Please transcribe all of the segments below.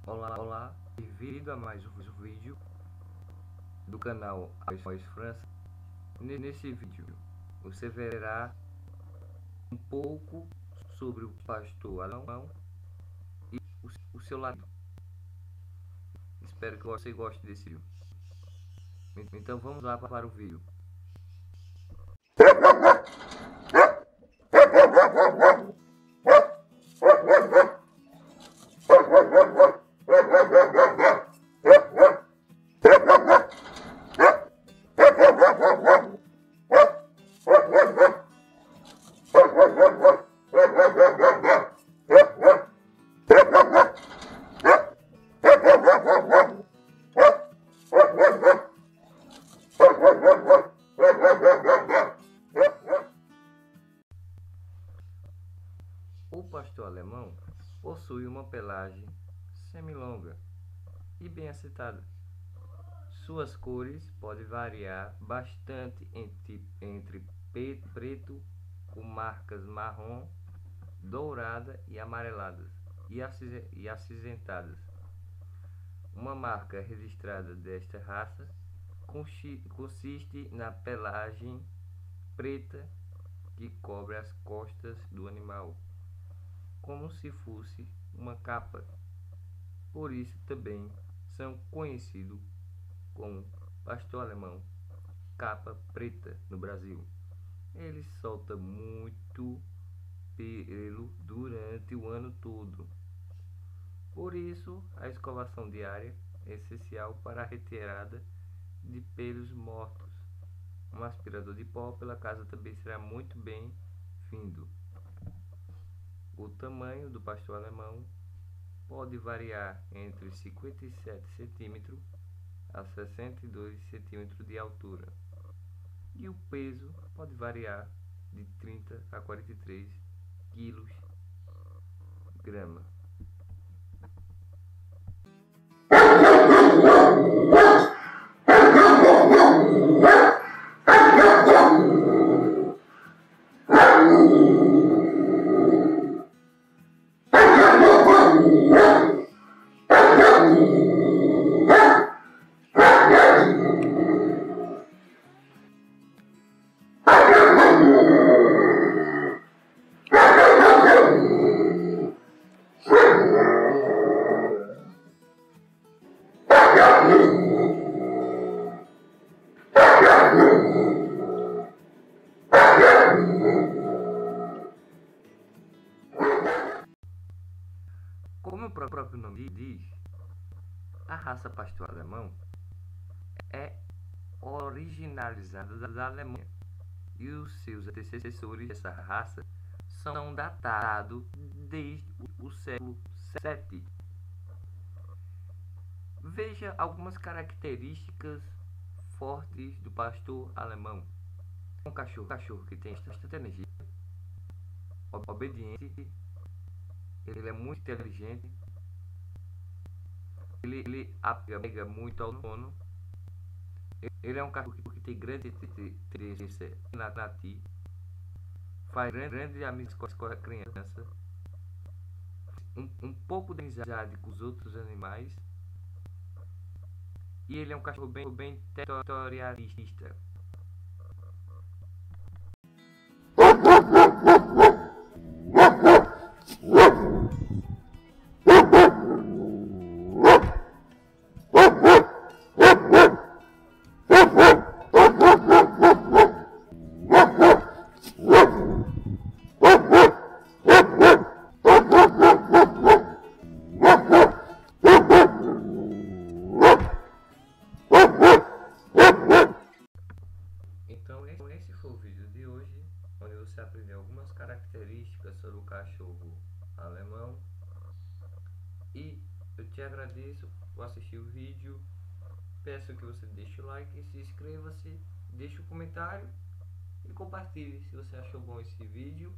Olá, olá, bem-vindo a mais um vídeo do canal Voz França. Nesse vídeo você verá um pouco sobre o pastor alemão e o seu lado. Espero que você goste desse vídeo. Então vamos lá para o vídeo. O pastor alemão possui uma pelagem semilonga e bem acertada. Suas cores podem variar bastante entre preto com marcas marrom, dourada e amareladas e acinzentadas. Uma marca registrada desta raça consiste na pelagem preta que cobre as costas do animal, como se fosse uma capa. Por isso também são conhecidos como pastor alemão capa preta no Brasil. Ele solta muito pelo durante o ano todo. Por isso, a escovação diária é essencial para a retirada de pelos mortos. Um aspirador de pó pela casa também será muito bem-vindo. O tamanho do pastor alemão pode variar entre 57 cm a 62 cm de altura, e o peso pode variar de 30 a 43 kg. Como o próprio nome diz, a raça pastor alemão é originalizada da Alemanha e os seus antecessores dessa raça são datados desde o século VII. Veja algumas características fortes do pastor alemão. Um cachorro que tem bastante energia, obediente, ele é muito inteligente, ele apega muito ao dono, ele é um cachorro que tem grande inteligência nativa, faz grande amizade com a criança, um pouco de amizade com os outros animais, e ele é um cachorro bem territorialista. Então esse foi o vídeo de hoje, onde você aprendeu algumas características sobre o cachorro alemão. E eu te agradeço por assistir o vídeo. Peço que você deixe o like, se inscreva-se, deixe um comentário e compartilhe se você achou bom esse vídeo,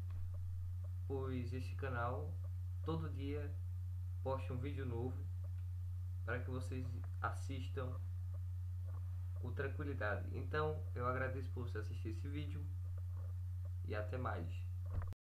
pois esse canal todo dia posta um vídeo novo para que vocês assistam com tranquilidade. Então eu agradeço por você assistir esse vídeo e até mais.